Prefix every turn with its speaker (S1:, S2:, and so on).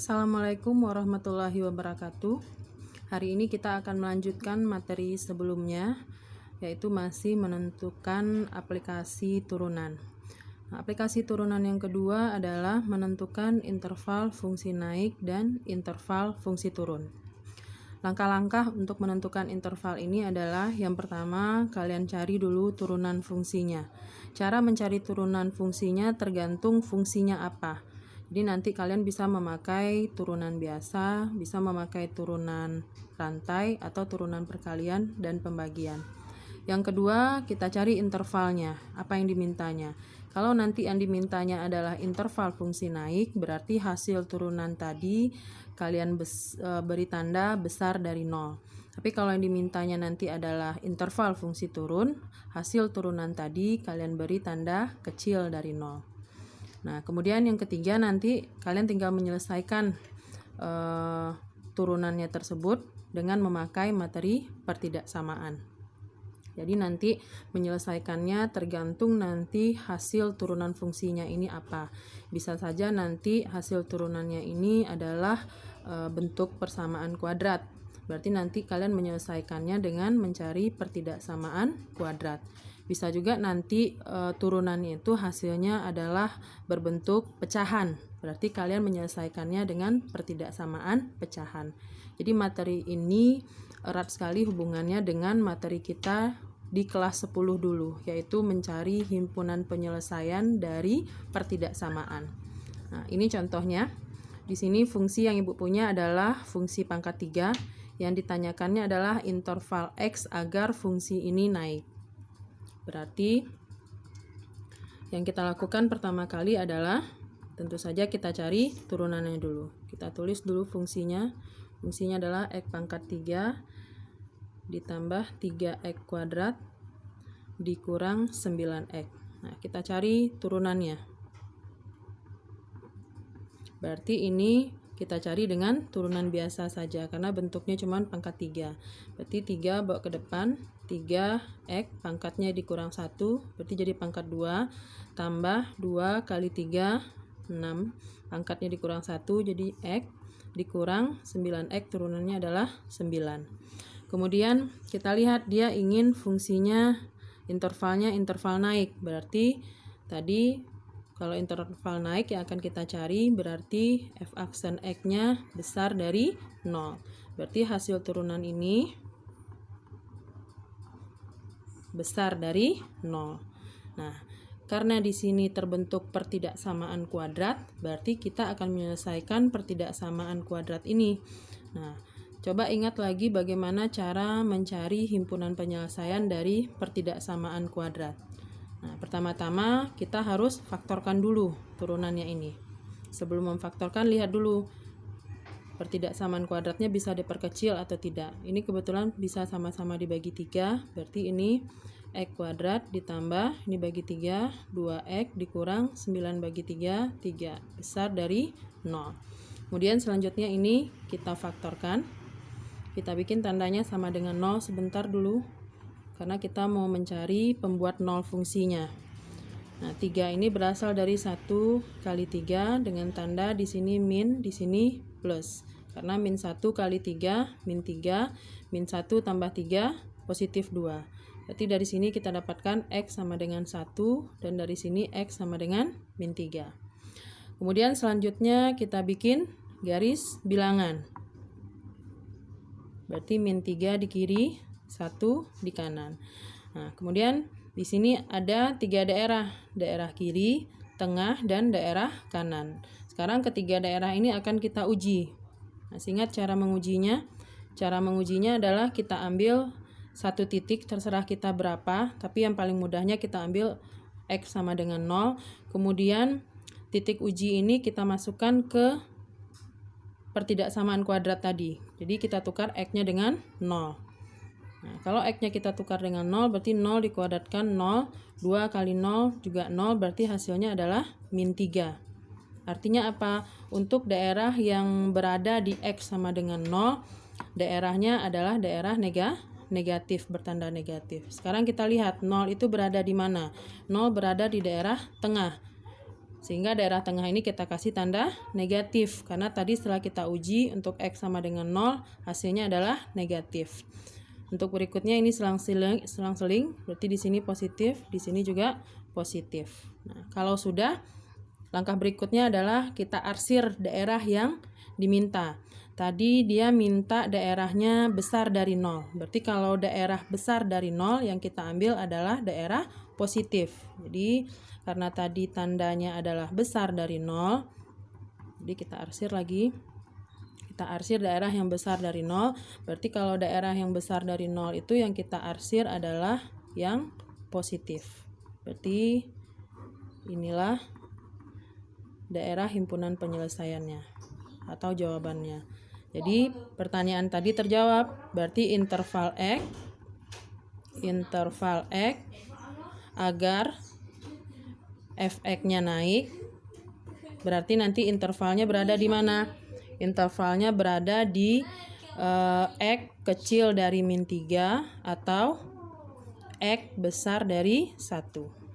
S1: Assalamualaikum warahmatullahi wabarakatuh. Hari ini kita akan melanjutkan materi sebelumnya, yaitu masih menentukan aplikasi turunan. Aplikasi turunan yang kedua adalah menentukan interval fungsi naik dan interval fungsi turun. Langkah-langkah untuk menentukan interval ini adalah yang pertama, kalian cari dulu turunan fungsinya. Cara mencari turunan fungsinya tergantung fungsinya apa. Jadi nanti kalian bisa memakai turunan biasa, bisa memakai turunan rantai atau turunan perkalian dan pembagian. Yang kedua, kita cari intervalnya, apa yang dimintanya. Kalau nanti yang dimintanya adalah interval fungsi naik, berarti hasil turunan tadi kalian beri tanda besar dari 0. Tapi kalau yang dimintanya nanti adalah interval fungsi turun, hasil turunan tadi kalian beri tanda kecil dari 0. Nah, kemudian yang ketiga nanti kalian tinggal menyelesaikan turunannya tersebut dengan memakai materi pertidaksamaan. Jadi nanti menyelesaikannya tergantung nanti hasil turunan fungsinya ini apa. Bisa saja nanti hasil turunannya ini adalah bentuk persamaan kuadrat. Berarti nanti kalian menyelesaikannya dengan mencari pertidaksamaan kuadrat. Bisa juga nanti turunannya itu hasilnya adalah berbentuk pecahan. Berarti kalian menyelesaikannya dengan pertidaksamaan pecahan. Jadi materi ini erat sekali hubungannya dengan materi kita di kelas 10 dulu, yaitu mencari himpunan penyelesaian dari pertidaksamaan. Nah, ini contohnya. Di sini fungsi yang Ibu punya adalah fungsi pangkat 3. Yang ditanyakannya adalah interval X agar fungsi ini naik. Berarti yang kita lakukan pertama kali adalah tentu saja kita cari turunannya dulu. Kita tulis dulu fungsinya. Fungsinya adalah X pangkat 3 ditambah 3X kuadrat dikurang 9X. Nah, kita cari turunannya. Berarti ini kita cari dengan turunan biasa saja karena bentuknya cuma pangkat 3. Berarti 3 bawa ke depan, 3X pangkatnya dikurang 1, berarti jadi pangkat 2, tambah 2 kali 3, 6, pangkatnya dikurang 1, jadi X, dikurang 9X, turunannya adalah 9. Kemudian kita lihat dia ingin fungsinya intervalnya interval naik, berarti tadi kalau interval naik yang akan kita cari berarti f aksen X-nya besar dari 0. Berarti hasil turunan ini besar dari 0. Nah, karena di sini terbentuk pertidaksamaan kuadrat, berarti kita akan menyelesaikan pertidaksamaan kuadrat ini. Nah, coba ingat lagi bagaimana cara mencari himpunan penyelesaian dari pertidaksamaan kuadrat. Nah, pertama-tama kita harus faktorkan dulu turunannya ini. Sebelum memfaktorkan, lihat dulu pertidaksamaan kuadratnya bisa diperkecil atau tidak. Ini kebetulan bisa sama-sama dibagi 3, berarti ini X kuadrat ditambah, ini bagi 3, 2X dikurang 9 bagi 3, 3, besar dari 0. Kemudian selanjutnya ini kita faktorkan. Kita bikin tandanya sama dengan 0 sebentar dulu, karena kita mau mencari pembuat 0 fungsinya. Nah, 3 ini berasal dari 1 kali 3 dengan tanda di sini min, di sini plus. Karena min 1 kali 3, min 3, min 1 tambah 3, positif 2. Berarti dari sini kita dapatkan X sama dengan 1, dan dari sini X sama dengan min 3. Kemudian selanjutnya kita bikin garis bilangan. Berarti min 3 di kiri, 1 di kanan. Nah, kemudian di sini ada 3 daerah, daerah kiri, tengah, dan daerah kanan. Sekarang ketiga daerah ini akan kita uji. Nah, ingat cara mengujinya. Cara mengujinya adalah kita ambil satu titik, terserah kita berapa, tapi yang paling mudahnya kita ambil X sama dengan 0. Kemudian titik uji ini kita masukkan ke pertidaksamaan kuadrat tadi. Jadi kita tukar X-nya dengan 0. Nah, kalau X-nya kita tukar dengan 0, berarti 0 dikuadratkan 0, 2 kali 0 juga 0, berarti hasilnya adalah min 3. Artinya apa? Untuk daerah yang berada di X sama dengan 0, daerahnya adalah daerah negatif, bertanda negatif. Sekarang kita lihat 0 itu berada di mana? 0 berada di daerah tengah. Sehingga daerah tengah ini kita kasih tanda negatif. Karena tadi setelah kita uji untuk X sama dengan 0, hasilnya adalah negatif. Untuk berikutnya ini selang-seling, berarti di sini positif, di sini juga positif. Nah, kalau sudah, langkah berikutnya adalah kita arsir daerah yang diminta. Tadi dia minta daerahnya besar dari 0. Berarti kalau daerah besar dari 0 yang kita ambil adalah daerah positif. Jadi karena tadi tandanya adalah besar dari 0, jadi kita arsir lagi. Kita arsir daerah yang besar dari 0. Berarti kalau daerah yang besar dari 0 itu yang kita arsir adalah yang positif. Berarti inilah daerah himpunan penyelesaiannya atau jawabannya. Jadi pertanyaan tadi terjawab. Berarti interval X agar fx-nya naik, berarti nanti intervalnya berada di mana? Intervalnya berada di X kecil dari min 3 atau X besar dari 1.